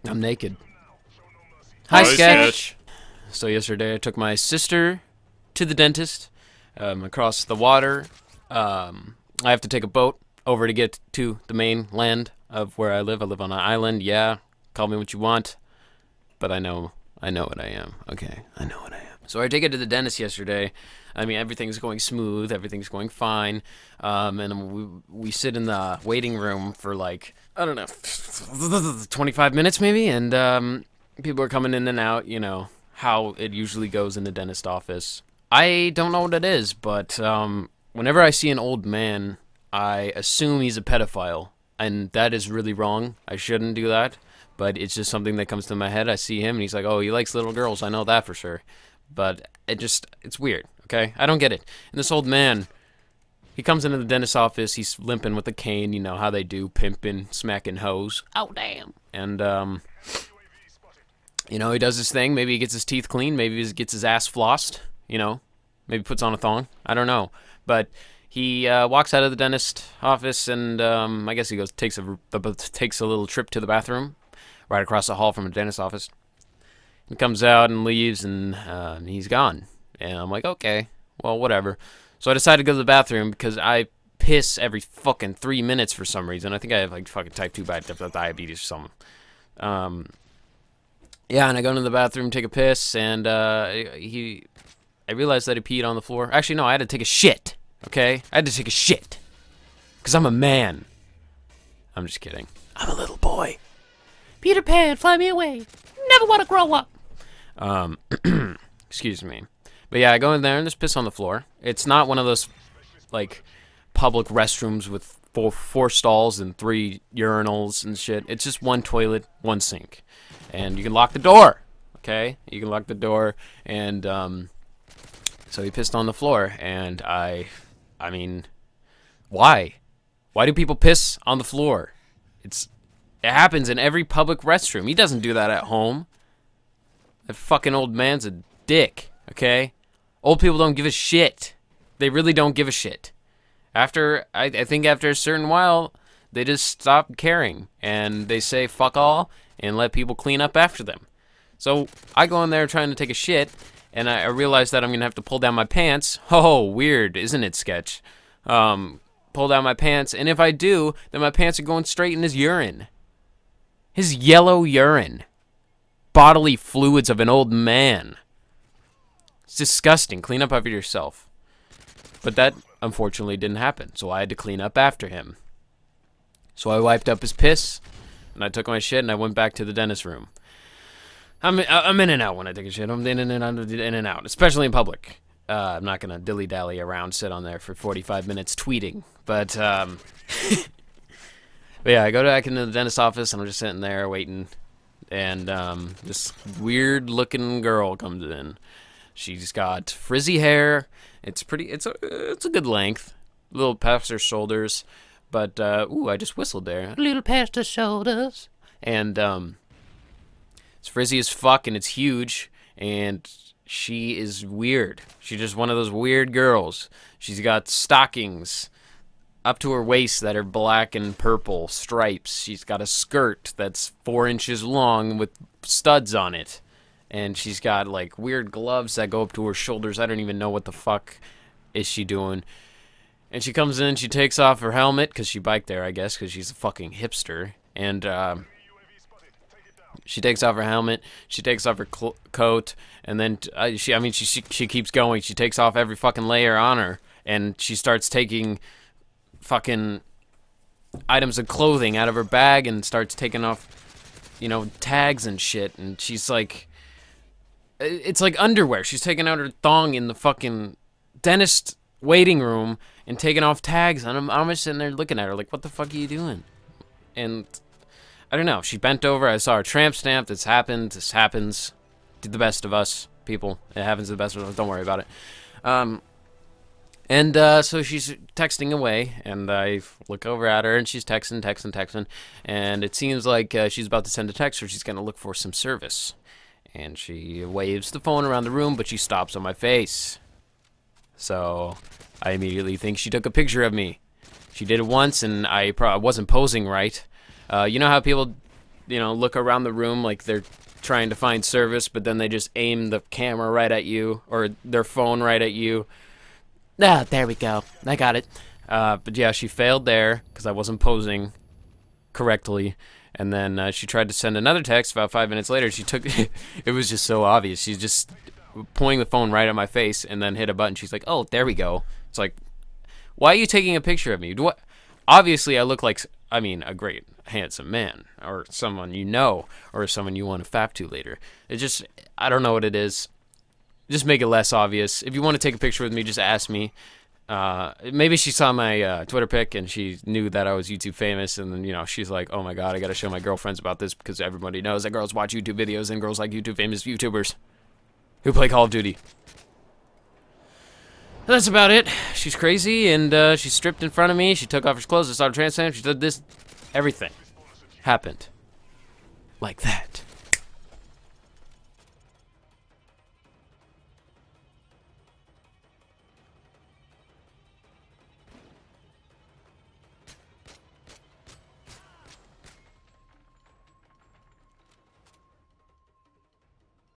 I'm naked. Hi, Sketch! So yesterday I took my sister to the dentist, across the water. I have to take a boat over to get to the main land of where I live. I live on an island, yeah. Call me what you want. But I know what I am. Okay, I know what I am. So I take it to the dentist yesterday. I mean, everything's going smooth. Everything's going fine. And we sit in the waiting room for like, I don't know, 25 minutes maybe. And people are coming in and out, you know, how it usually goes in the dentist office. I don't know what it is, but whenever I see an old man, I assume he's a pedophile. And that is really wrong. I shouldn't do that. But it's just something that comes to my head. I see him, and he's like, oh, he likes little girls. I know that for sure. But it's weird, okay? I don't get it. And this old man, he comes into the dentist's office. He's limping with a cane. You know how they do, pimping, smacking hoes. Oh, damn. And, you know, he does his thing. Maybe he gets his teeth cleaned. Maybe he gets his ass flossed, you know. Maybe puts on a thong. I don't know. But he walks out of the dentist office, and I guess he goes takes a little trip to the bathroom right across the hall from the dentist office. He comes out and leaves, and he's gone. And I'm like, okay, well, whatever. So I decided to go to the bathroom because I piss every fucking 3 minutes for some reason. I think I have like fucking type 2 diabetes or something. Yeah, and I go into the bathroom, take a piss, and I realized that he peed on the floor. Actually, no, I had to take a shit, okay? I had to take a shit. Because I'm a man. I'm just kidding. I'm a little boy. Peter Pan, fly me away. Never want to grow up. Excuse me. But yeah, I go in there and there's piss on the floor. It's not one of those, like, public restrooms with four stalls and 3 urinals and shit. It's just one toilet, one sink. And you can lock the door, okay? You can lock the door, and, so he pissed on the floor, and I mean, why? Why do people piss on the floor? It happens in every public restroom. He doesn't do that at home. That fucking old man's a dick, okay? Old people don't give a shit. They really don't give a shit. I think after a certain while, they just stop caring. And they say fuck all and let people clean up after them. So I go in there trying to take a shit, and I realize that I'm going to have to pull down my pants. Oh, weird, isn't it, Sketch? Pull down my pants, and if I do, then my pants are going straight in his urine. His yellow urine. Bodily fluids of an old man. It's disgusting. Clean up after yourself. But that, unfortunately, didn't happen, so I had to clean up after him. So I wiped up his piss, and I took my shit, and I went back to the dentist room. I'm in and out when I take a shit. I'm in and out, especially in public. I'm not going to dilly-dally around, sit on there for 45 minutes tweeting. But yeah, I go back into the dentist's office, and I'm just sitting there waiting. And this weird-looking girl comes in. She's got frizzy hair. It's a good length. A little past her shoulders. But, ooh, I just whistled there. A little past her shoulders. And, it's frizzy as fuck, and it's huge. And she is weird. She's just one of those weird girls. She's got stockings up to her waist that are black and purple stripes. She's got a skirt that's 4 inches long with studs on it. And she's got, like, weird gloves that go up to her shoulders. I don't even know what the fuck is she doing. And she comes in, she takes off her helmet, because she biked there, I guess, because she's a fucking hipster. And, she takes off her helmet, she takes off her coat, and then, she keeps going. She takes off every fucking layer on her, and she starts taking fucking items of clothing out of her bag and starts taking off, you know, tags and shit. And she's like, it's like underwear. She's taking out her thong in the fucking dentist waiting room and taking off tags. And I'm just sitting there looking at her like, what the fuck are you doing? And I don't know. She bent over. I saw her tramp stamp. This happened. This happens to the best of us, people. It happens to the best of us. Don't worry about it. So she's texting away, and I look over at her, and she's texting, and it seems like she's about to send a text, or she's going to look for some service. And she waves the phone around the room, but she stops on my face. So I immediately think she took a picture of me. She did it once, and I wasn't posing right. You know how people, look around the room like they're trying to find service, but then they just aim the camera right at you, or their phone right at you. Ah, there we go. I got it. But yeah, she failed there because I wasn't posing correctly. And then she tried to send another text about 5 minutes later. She took it was just so obvious. She's just pointing the phone right at my face and then hit a button. She's like, "Oh, there we go." It's like, why are you taking a picture of me? Obviously, I look like, a great, handsome man, or someone you know, or someone you want to fap to later. It just, I don't know what it is. Just make it less obvious. If you want to take a picture with me, just ask me. Maybe she saw my Twitter pic and she knew that I was YouTube famous, and then, she's like, oh my god, I gotta show my girlfriends about this because everybody knows that girls watch YouTube videos and girls like YouTube famous YouTubers who play Call of Duty. That's about it. She's crazy, and she stripped in front of me. She took off her clothes. I started translating. She did this. Everything happened like that.